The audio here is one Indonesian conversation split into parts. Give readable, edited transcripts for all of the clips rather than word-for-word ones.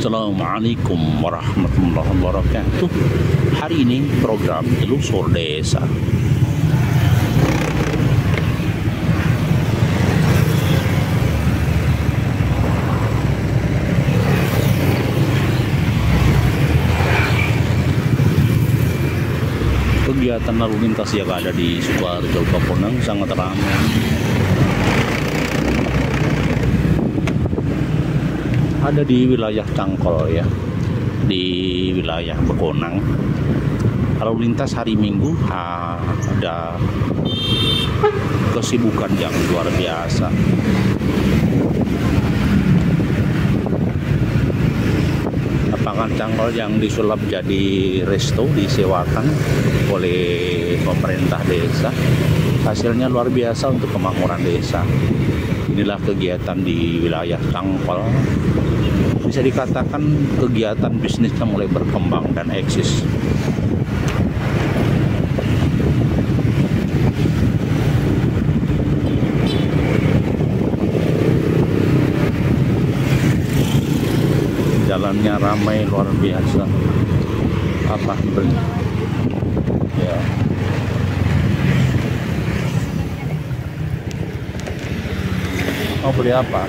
Assalamualaikum warahmatullahi wabarakatuh. Hari ini program Telusur Desa. Kegiatan lalu lintas yang ada di Sukoharjo Bekonang sangat ramai. Ada di wilayah Cangkol ya, di wilayah Bekonang. Lalu lintas hari Minggu ada kesibukan yang luar biasa. Lapangan Cangkol yang disulap jadi resto disewakan oleh pemerintah desa. Hasilnya luar biasa untuk kemakmuran desa. Inilah kegiatan di wilayah Cangkol. Bisa dikatakan kegiatan bisnisnya mulai berkembang dan eksis. Jalannya ramai luar biasa. Apa beli? Ya. Mau beli apa?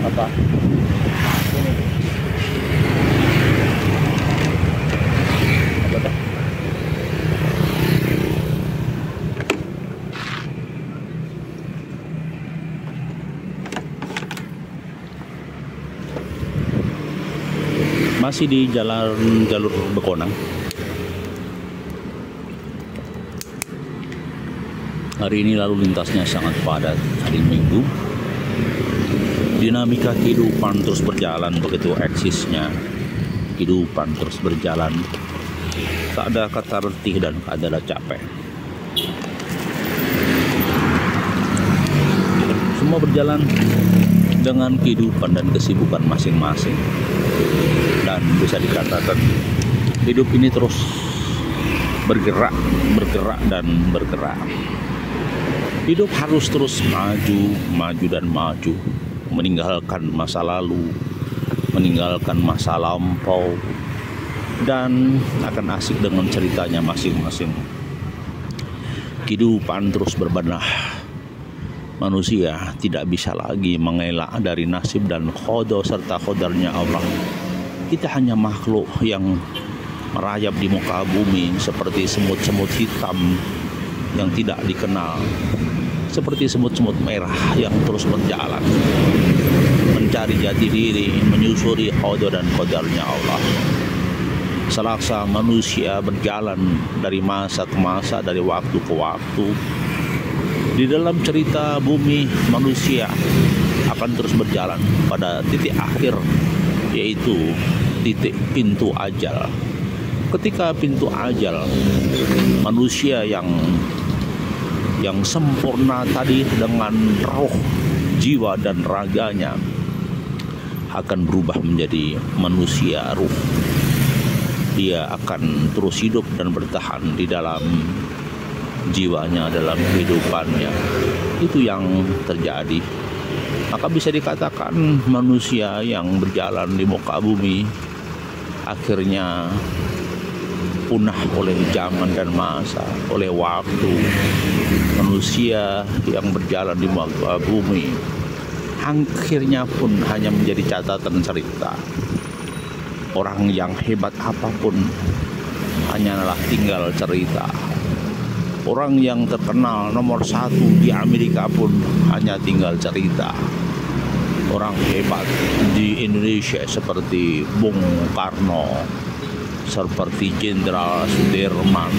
Apa? Apa dah? Masih di jalur Bekonang. Hari ini lalu lintasnya sangat padat. Hari Minggu. Dinamika kehidupan terus berjalan, begitu eksisnya. Kehidupan terus berjalan. Tak ada kata letih dan tak ada capek. Semua berjalan dengan kehidupan dan kesibukan masing-masing. Dan bisa dikatakan hidup ini terus bergerak dan bergerak. Hidup harus terus maju dan maju, meninggalkan masa lalu, meninggalkan masa lampau, dan akan asik dengan ceritanya masing-masing. Kehidupan terus berbenah. Manusia tidak bisa lagi mengelak dari nasib dan qada serta qadarnya Allah. Kita hanya makhluk yang merayap di muka bumi seperti semut-semut hitam yang tidak dikenal, seperti semut-semut merah yang terus berjalan mencari jati diri, menyusuri qada dan qadarnya Allah. Selaksa manusia berjalan dari masa ke masa, dari waktu ke waktu, di dalam cerita bumi manusia akan terus berjalan pada titik akhir, yaitu titik pintu ajal. Ketika pintu ajal, manusia yang sempurna tadi dengan roh, jiwa dan raganya akan berubah menjadi manusia ruh. Dia akan terus hidup dan bertahan di dalam jiwanya, dalam kehidupannya. Itu yang terjadi. Maka bisa dikatakan manusia yang berjalan di muka bumi akhirnya punah oleh zaman dan masa, oleh waktu. Manusia yang berjalan di muka bumi akhirnya pun hanya menjadi catatan cerita. Orang yang hebat apapun hanyalah tinggal cerita. Orang yang terkenal nomor 1 di Amerika pun hanya tinggal cerita. Orang hebat di Indonesia seperti Bung Karno, seperti Jenderal Sudirman,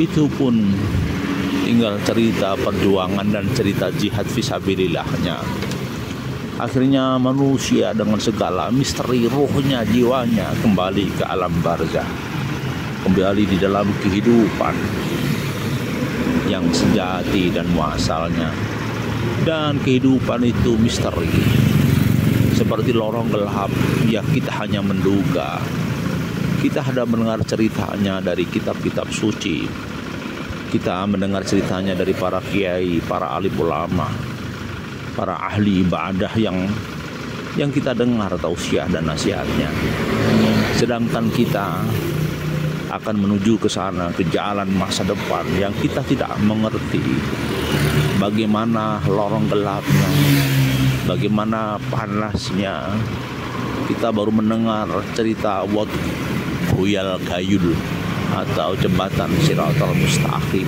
itu pun tinggal cerita perjuangan dan cerita jihad fisabilillahnya. Akhirnya manusia dengan segala misteri rohnya, jiwanya kembali ke alam barzah, kembali di dalam kehidupan yang sejati dan muasalnya. Dan kehidupan itu misteri. seperti lorong gelap, ya kita hanya menduga. Kita ada mendengar ceritanya dari kitab-kitab suci. Kita mendengar ceritanya dari para kiai, para alim ulama, para ahli ibadah yang kita dengar tausiah dan nasihatnya. Sedangkan kita akan menuju ke sana, ke jalan masa depan yang kita tidak mengerti bagaimana lorong gelapnya, bagaimana panasnya. Kita baru mendengar cerita Huyal Gayul atau jembatan Siratal Mustaqim.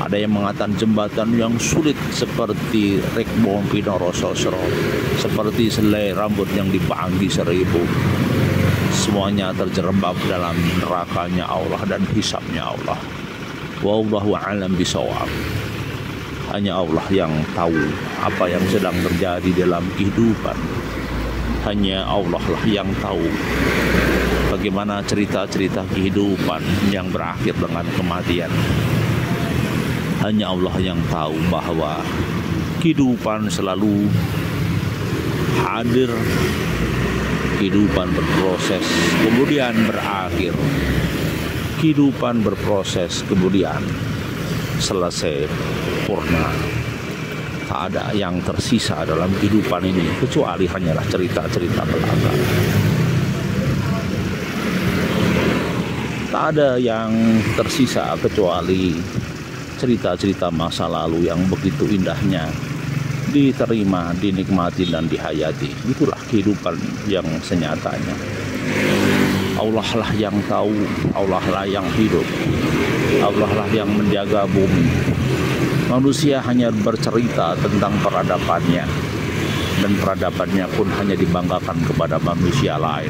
Ada yang mengatakan jembatan yang sulit seperti Rekbo Pinoro Sosro, seperti selai rambut yang dibanggi 1000. Semuanya terjerembab dalam nerakanya Allah dan hisabnya Allah. Wallahu a'lam bishawab. Hanya Allah yang tahu apa yang sedang terjadi dalam kehidupan. Hanya Allah lah yang tahu bagaimana cerita-cerita kehidupan yang berakhir dengan kematian. Hanya Allah yang tahu bahwa kehidupan selalu hadir, kehidupan berproses, kemudian berakhir. Kehidupan berproses, kemudian selesai, purna. Tak ada yang tersisa dalam kehidupan ini kecuali hanyalah cerita-cerita belaka. Tak ada yang tersisa kecuali cerita-cerita masa lalu yang begitu indahnya diterima, dinikmati dan dihayati. Itulah kehidupan yang senyatanya. Allah lah yang tahu, Allah lah yang hidup, Allah lah yang menjaga bumi. Manusia hanya bercerita tentang peradabannya, dan peradabannya pun hanya dibanggakan kepada manusia lain.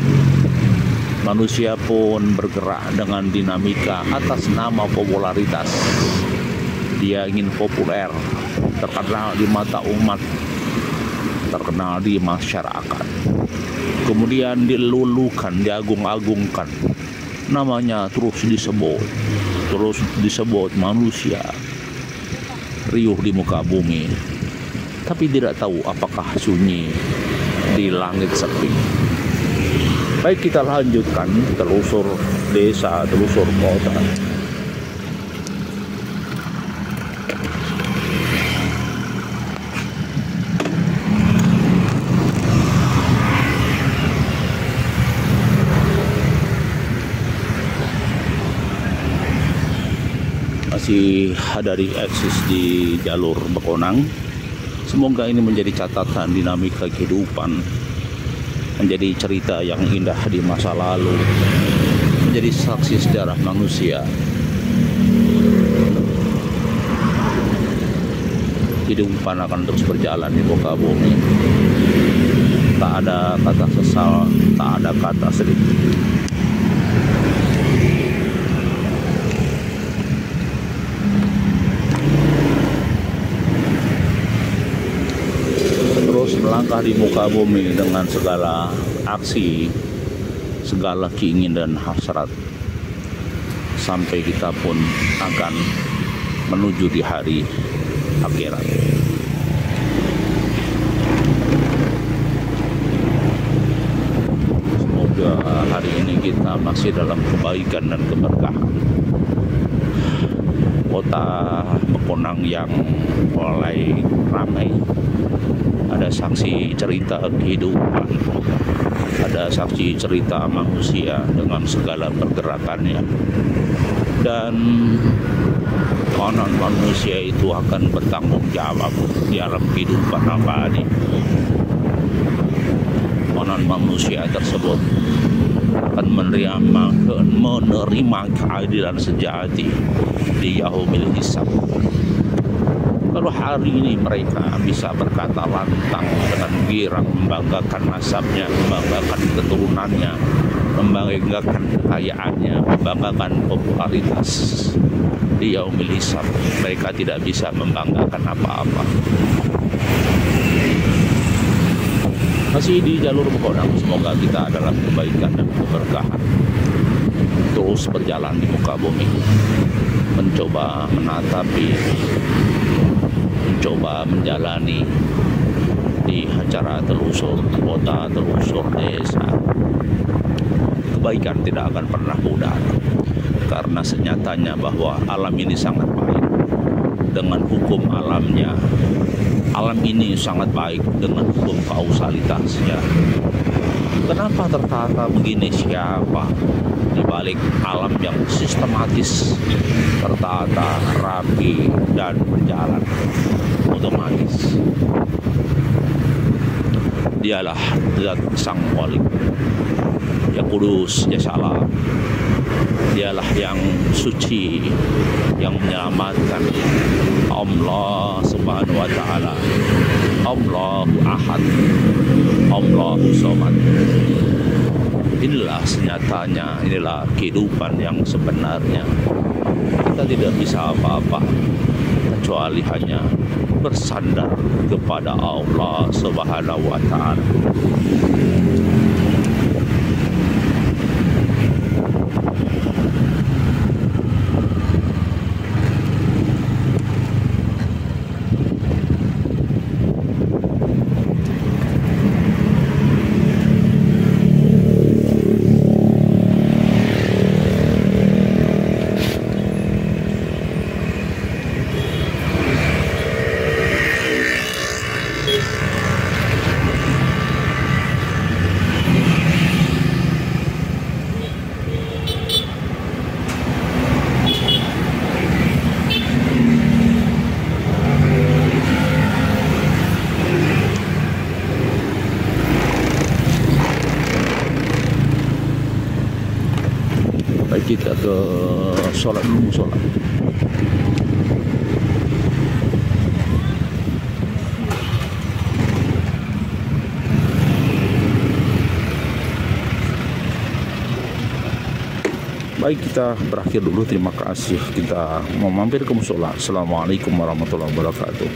Manusia pun bergerak dengan dinamika atas nama popularitas. Dia ingin populer, terkenal di mata umat, terkenal di masyarakat. Kemudian dilulukan, diagung-agungkan. Namanya terus disebut manusia riuh di muka bumi, tapi tidak tahu apakah sunyi di langit sepi. Baik, kita lanjutkan telusur desa, telusur kota. Masih ada eksis di jalur Bekonang. Semoga ini menjadi catatan dinamika kehidupan, menjadi cerita yang indah di masa lalu, menjadi saksi sejarah manusia. Kehidupan akan terus berjalan di muka bumi. Tak ada kata sesal, tak ada kata sedih. Melangkah di muka bumi dengan segala aksi, segala keinginan dan hasrat, sampai kita pun akan menuju di hari akhirat. Semoga hari ini kita masih dalam kebaikan dan keberkahan. Kota Bekonang yang mulai ramai, ada saksi cerita kehidupan, ada saksi cerita manusia dengan segala pergerakannya, dan konon manusia itu akan bertanggung jawab di alam kehidupan abadi. Konon manusia tersebut akan menerima keadilan sejati di yaumil hisab. Kalau hari ini mereka bisa berkata lantang dengan girang, membanggakan nasabnya, membanggakan keturunannya, membanggakan kekayaannya, membanggakan popularitas di yaumil hisab, mereka tidak bisa membanggakan apa-apa. Masih di jalur Bekonang, semoga kita dalam kebaikan dan keberkahan, terus berjalan di muka bumi, mencoba menatapi, mencoba menjalani di secara telusur kota, telusur desa. Kebaikan tidak akan pernah pudar, karena senyatanya bahwa alam ini sangat baik dengan hukum alamnya. Alam ini sangat baik dengan hukum kausalitasnya. Kenapa tertata begini? Siapa di balik alam yang sistematis, tertata, rapi, dan berjalan otomatis? Dialah Zat Sang Khalik, ya Kudus, ya Salam. Dialah yang suci, yang menyelamatkan. Allah Subhanahu wa Ta'ala, Allahu Ahad, Allahu Somad. Inilah senyatanya, inilah kehidupan yang sebenarnya. Kita tidak bisa apa-apa kecuali hanya bersandar kepada Allah Subhanahu wa Ta'ala. Kita ke sholat dulu, sholat. Baik, kita berakhir dulu. Terima kasih. Kita mau mampir ke musola. Assalamualaikum warahmatullahi wabarakatuh.